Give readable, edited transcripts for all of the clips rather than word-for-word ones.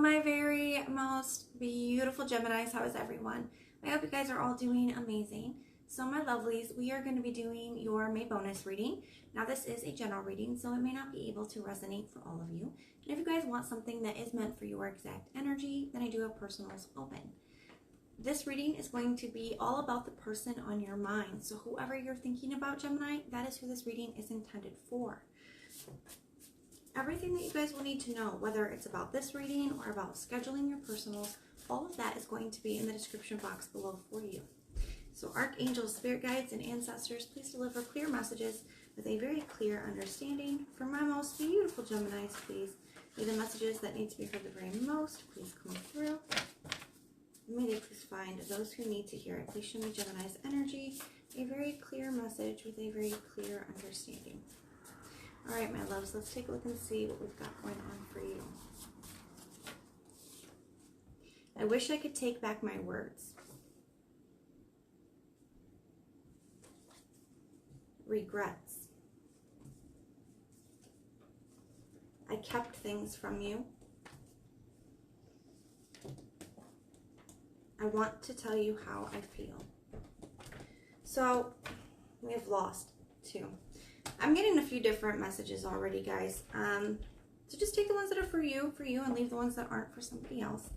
my very most beautiful Geminis, how is everyone? I hope you guys are all doing amazing. So my lovelies, we are going to be doing your May bonus reading. Now this is a general reading, so it may not be able to resonate for all of you. And if you guys want something that is meant for your exact energy, then I do have personals open. This reading is going to be all about the person on your mind. So whoever you're thinking about, Gemini, that is who this reading is intended for. Everything that you guys will need to know, whether it's about this reading or about scheduling your personals, all of that is going to be in the description box below for you. So archangels, spirit guides, and ancestors, please deliver clear messages with a very clear understanding. For my most beautiful Geminis, please, may the messages that need to be heard the very most, please come through. May they please find those who need to hear it. Please show me Gemini's energy, a very clear message with a very clear understanding. All right, my loves, let's take a look and see what we've got going on for you. I wish I could take back my words. Regrets. I kept things from you. I want to tell you how I feel. So, we have lost too. I'm getting a few different messages already, guys. So just take the ones that are for you, and leave the ones that aren't for somebody else.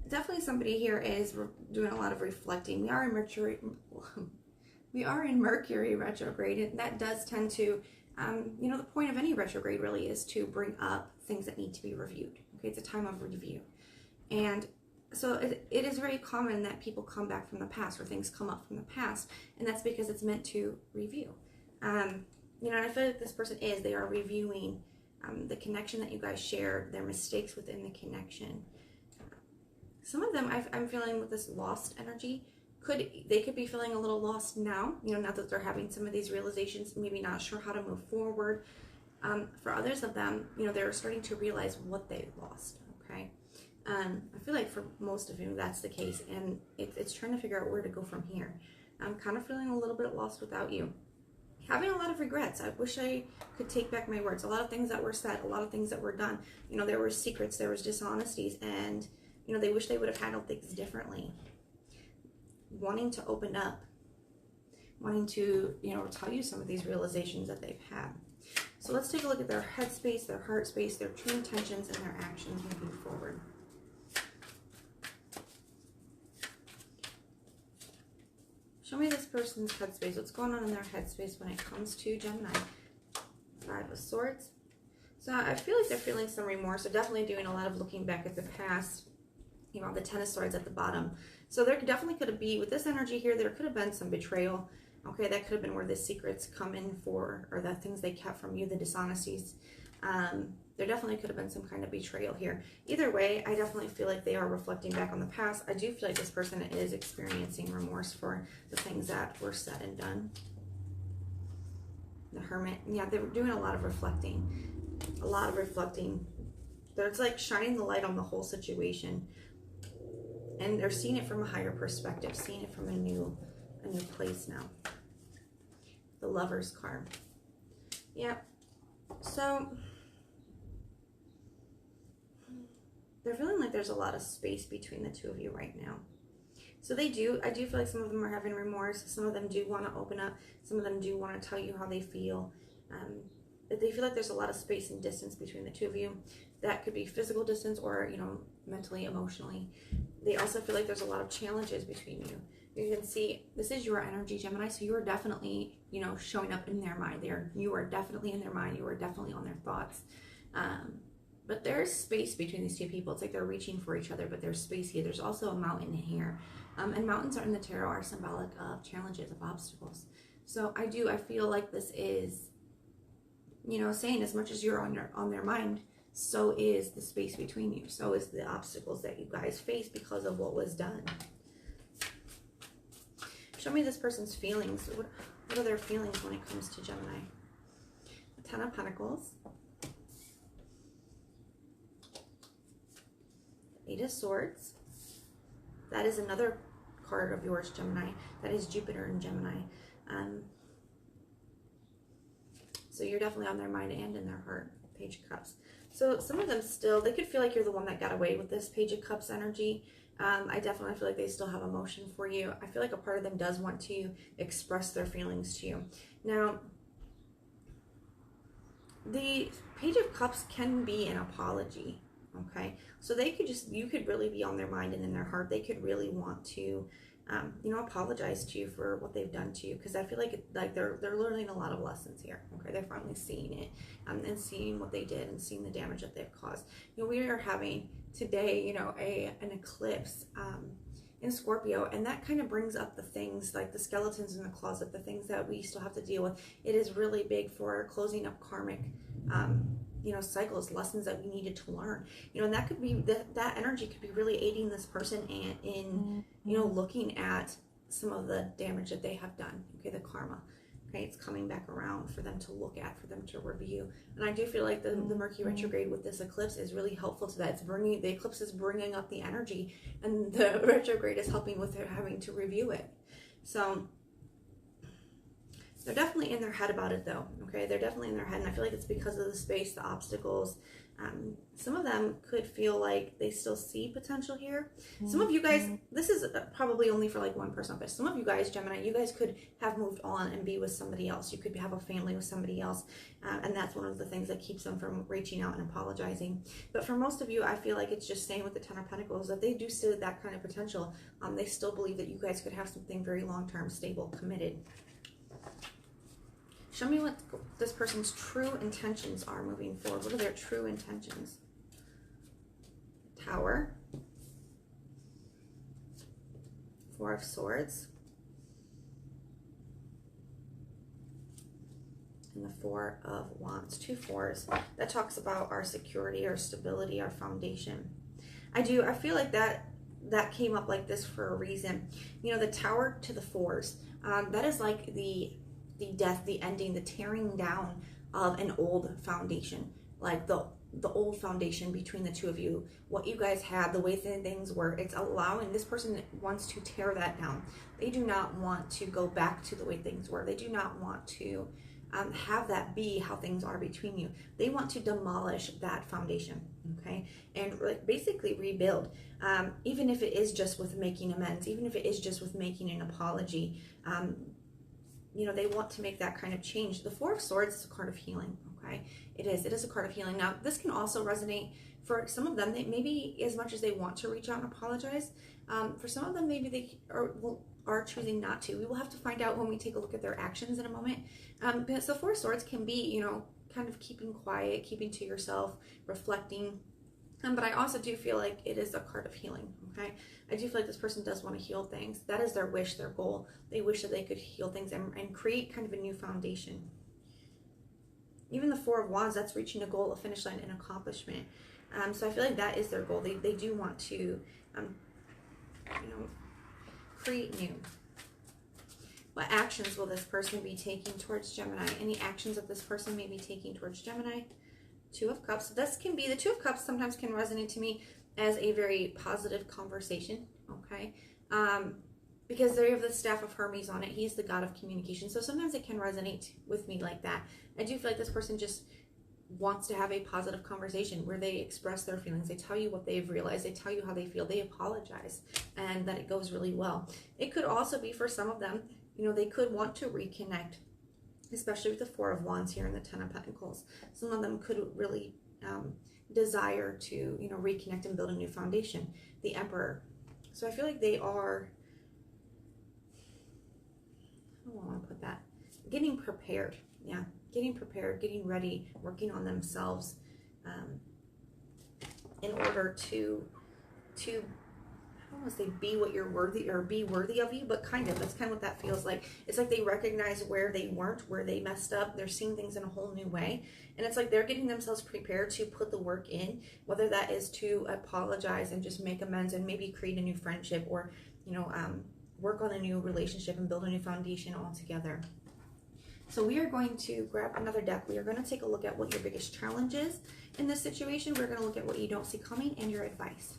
Definitely somebody here is doing a lot of reflecting. We are in Mercury retrograde, and that does tend to, the point of any retrograde really is to bring up things that need to be reviewed. Okay, it's a time of review. And so it is very common that people come back from the past, or things come up from the past, and that's because it's meant to review. And I feel like this person they are reviewing the connection that you guys shared, their mistakes within the connection. Some of them, I'm feeling with this lost energy, they could be feeling a little lost now, now that they're having some of these realizations, maybe not sure how to move forward. For others of them, they're starting to realize what they lost, okay? I feel like for most of you, that's the case, and it's trying to figure out where to go from here. I'm kind of feeling a little bit lost without you. Having a lot of regrets. I wish I could take back my words. A lot of things that were said, a lot of things that were done. There were secrets, there was dishonesties, and, they wish they would have handled things differently. Wanting to open up. Wanting to, tell you some of these realizations that they've had. So let's take a look at their headspace, their heart space, their true intentions, and their actions moving forward. Show me this person's headspace. What's going on in their headspace when it comes to Gemini? 5 of Swords. So I feel like they're feeling some remorse. They're definitely doing a lot of looking back at the past. The 10 of Swords at the bottom. So there definitely could have been, with this energy here, there could have been some betrayal. Okay, that could have been where the secrets come in for, or the things they kept from you, the dishonesties. There definitely could have been some kind of betrayal here. Either way, I definitely feel like they are reflecting back on the past. I do feel like this person is experiencing remorse for the things that were said and done. The Hermit, yeah, they were doing a lot of reflecting. A lot of reflecting. It's like shining the light on the whole situation. And they're seeing it from a higher perspective, seeing it from a new place now. The Lover's card. Yeah. So they're feeling like there's a lot of space between the two of you right now. So I do feel like some of them are having remorse. Some of them do want to open up. Some of them do want to tell you how they feel. But they feel like there's a lot of space and distance between the two of you. That could be physical distance or, mentally, emotionally. They also feel like there's a lot of challenges between you. You can see, this is your energy, Gemini, so you are definitely, showing up in their mind. You are definitely in their mind. You are definitely on their thoughts. But there's space between these two people. It's like they're reaching for each other, but there's space here. There's also a mountain here. And mountains in the tarot are symbolic of challenges, of obstacles. So I feel like this is, saying as much as you're on their mind, so is the space between you. So is the obstacles that you guys face because of what was done. Show me this person's feelings. What are their feelings when it comes to Gemini? The 10 of Pentacles. 8 of Swords. That is another card of yours, Gemini. That is Jupiter in Gemini. So you're definitely on their mind and in their heart. Page of Cups. So some of them still, they could feel like you're the one that got away with this Page of Cups energy. I definitely feel like they still have emotion for you. I feel like a part of them does want to express their feelings to you. Now, the Page of Cups can be an apology, okay? So they could just, you could really be on their mind and in their heart. They could really want to, apologize to you for what they've done to you, because I feel like they're learning a lot of lessons here. Okay, they're finally seeing it, and seeing what they did and seeing the damage that they've caused. We are having today, an eclipse in Scorpio, and that kind of brings up the things like the skeletons in the closet, the things that we still have to deal with. It is really big for closing up karmic cycles, lessons that we needed to learn. And that could be, that energy could be really aiding this person in looking at some of the damage that they have done. Okay, the karma. Okay, it's coming back around for them to look at, for them to review. And I do feel like the Mercury retrograde with this eclipse is really helpful to that. It's bringing, the eclipse is bringing up the energy, and the retrograde is helping with having to review it. So they're definitely in their head about it, though. Okay, they're definitely in their head, and I feel like it's because of the space, the obstacles. Some of them could feel like they still see potential here. Some of you guys, this is probably only for like one person, but some of you guys, Gemini, you guys could have moved on and be with somebody else. You could have a family with somebody else, and that's one of the things that keeps them from reaching out and apologizing. But for most of you, I feel like it's just staying with the Ten of Pentacles, that they do see that kind of potential. They still believe that you guys could have something very long-term, stable, committed. Show me what this person's true intentions are moving forward. What are their true intentions? Tower. Four of Swords. And the Four of Wands. Two fours. That talks about our security, our stability, our foundation. I feel like that came up like this for a reason. The Tower to the fours. That is like the death, the ending, the tearing down of an old foundation, like the old foundation between the two of you, what you guys had, the way things were. It's allowing, this person wants to tear that down. They do not want to go back to the way things were. They do not want to have that be how things are between you. They want to demolish that foundation, okay, and basically rebuild, even if it is just with making amends, even if it is just with making an apology. They want to make that kind of change. The Four of Swords is a card of healing, okay? It is a card of healing. Now, this can also resonate for some of them. They maybe, as much as they want to reach out and apologize, for some of them, maybe they are choosing not to. We will have to find out when we take a look at their actions in a moment. Because the Four of Swords can be, kind of keeping quiet, keeping to yourself, reflecting. But I also do feel like it is a card of healing, okay? I do feel like this person does want to heal things. That is their wish, their goal. They wish that they could heal things and create kind of a new foundation. Even the Four of Wands, that's reaching a goal, a finish line, an accomplishment. So I feel like that is their goal. They do want to, create new. What actions will this person be taking towards Gemini? Any actions that this person may be taking towards Gemini? Two of Cups. This can be, the Two of Cups sometimes can resonate to me as a very positive conversation, okay? Because they have the Staff of Hermes on it. He's the god of communication. So sometimes it can resonate with me like that. I do feel like this person just wants to have a positive conversation where they express their feelings. They tell you what they've realized. They tell you how they feel. They apologize, and that it goes really well. It could also be for some of them, they could want to reconnect, especially with the Four of Wands here and the Ten of Pentacles. Some of them could really desire to, reconnect and build a new foundation. The Emperor. So I feel like they are, how do I want to put that? Getting prepared. Yeah, getting prepared, getting ready, working on themselves in order to I don't want to say be what you're worthy, or be worthy of you, but kind of, that's kind of what that feels like. It's like they recognize where they weren't, where they messed up. They're seeing things in a whole new way. And it's like they're getting themselves prepared to put the work in, whether that is to apologize and just make amends and maybe create a new friendship, or, work on a new relationship and build a new foundation all together. So we are going to grab another deck. We are going to take a look at what your biggest challenge is in this situation. We're going to look at what you don't see coming and your advice.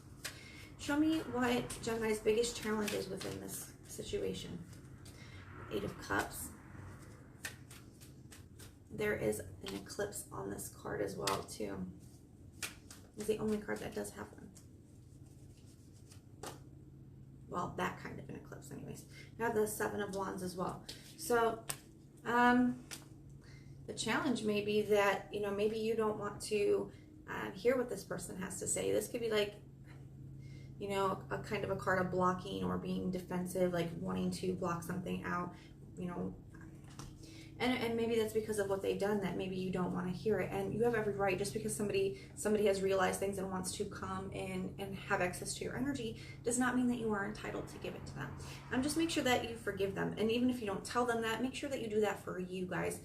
Show me what Gemini's biggest challenge is within this situation. Eight of Cups. There is an eclipse on this card as well, too. is the only card that does have one. Well, that kind of an eclipse anyways. Now the Seven of Wands as well. So the challenge may be that, you know, maybe you don't want to hear what this person has to say. This could be like, you know, a kind of a card of blocking or being defensive, like wanting to block something out, you know. And maybe that's because of what they've done, that maybe you don't want to hear it. And you have every right. Just because somebody has realized things and wants to come in and have access to your energy does not mean that you are entitled to give it to them. Just make sure that you forgive them. And even if you don't tell them that, make sure that you do that for you guys.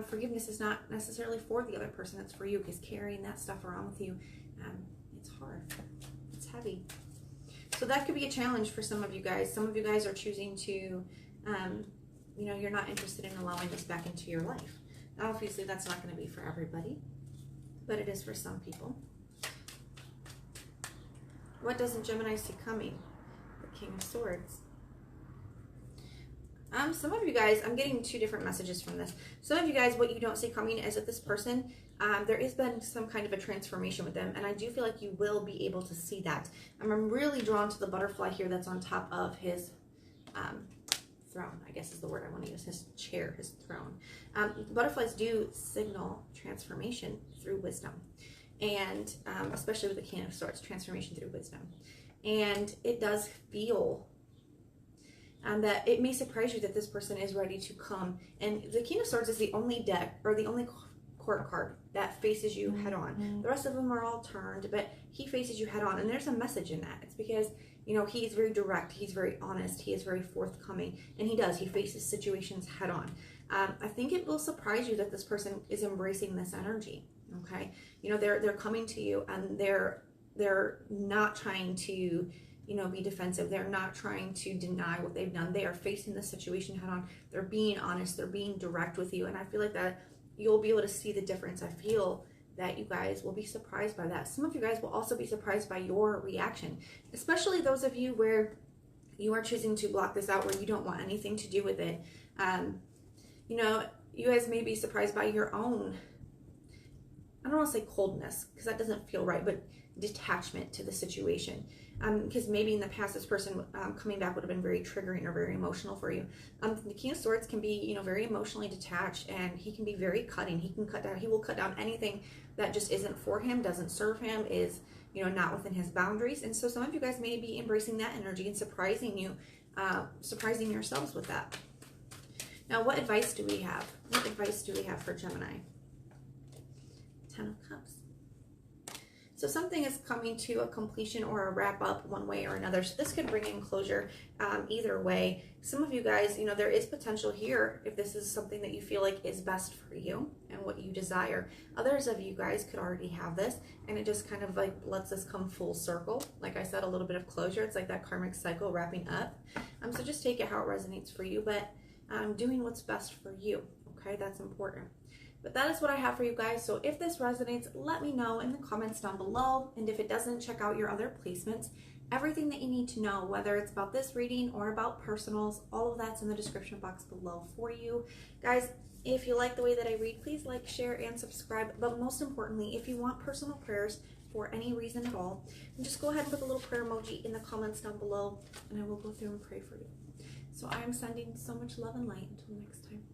Forgiveness is not necessarily for the other person. It's for you, because carrying that stuff around with you, it's hard. It's heavy. So that could be a challenge for some of you guys. Some of you guys are choosing to... you know, you're not interested in allowing this back into your life. Now, obviously, that's not going to be for everybody, but it is for some people. What doesn't Gemini see coming? The King of Swords. Some of you guys, I'm getting two different messages from this. Some of you guys, what you don't see coming is that this person, there has been some kind of a transformation with them, and I do feel like you will be able to see that. I'm really drawn to the butterfly here that's on top of his... throne, I guess is the word I want to use, his chair, his throne. Butterflies do signal transformation through wisdom, and especially with the King of Swords, transformation through wisdom. And it does feel that it may surprise you that this person is ready to come. And the King of Swords is the only deck, or the only court card that faces you head on. The rest of them are all turned, but he faces you head on, and there's a message in that. It's because, you know, he's very direct, he's very honest, he is very forthcoming, and he faces situations head on. I think it will surprise you that this person is embracing this energy, okay? You know, they're coming to you, and they're not trying to, you know, be defensive. They're not trying to deny what they've done. They are facing the situation head on. They're being honest, they're being direct with you, and I feel like that you'll be able to see the difference. I feel that you guys will be surprised by that. Some of you guys will also be surprised by your reaction, especially those of you where you are choosing to block this out, where you don't want anything to do with it. You know, you guys may be surprised by your own, I don't want to say coldness, because that doesn't feel right, but detachment to the situation. Because maybe in the past, this person coming back would have been very triggering or very emotional for you. The King of Swords can be, you know, very emotionally detached, and he can be very cutting. He will cut down anything that just isn't for him, doesn't serve him, is, you know, not within his boundaries. And so some of you guys may be embracing that energy and surprising yourselves with that. Now, what advice do we have? What advice do we have for Gemini? Ten of Cups. So something is coming to a completion or a wrap up one way or another. So this could bring in closure either way. Some of you guys, you know, there is potential here if this is something that you feel like is best for you and what you desire. Others of you guys could already have this, and it just kind of like lets this come full circle. Like I said, a little bit of closure. It's like that karmic cycle wrapping up. So just take it how it resonates for you, but doing what's best for you. Okay, that's important. But that is what I have for you guys. So if this resonates, let me know in the comments down below. And if it doesn't, check out your other placements. Everything that you need to know, whether it's about this reading or about personals, all of that's in the description box below for you. Guys, if you like the way that I read, please like, share, and subscribe. But most importantly, if you want personal prayers for any reason at all, then just go ahead and put the little prayer emoji in the comments down below, and I will go through and pray for you. So I am sending so much love and light. Until next time.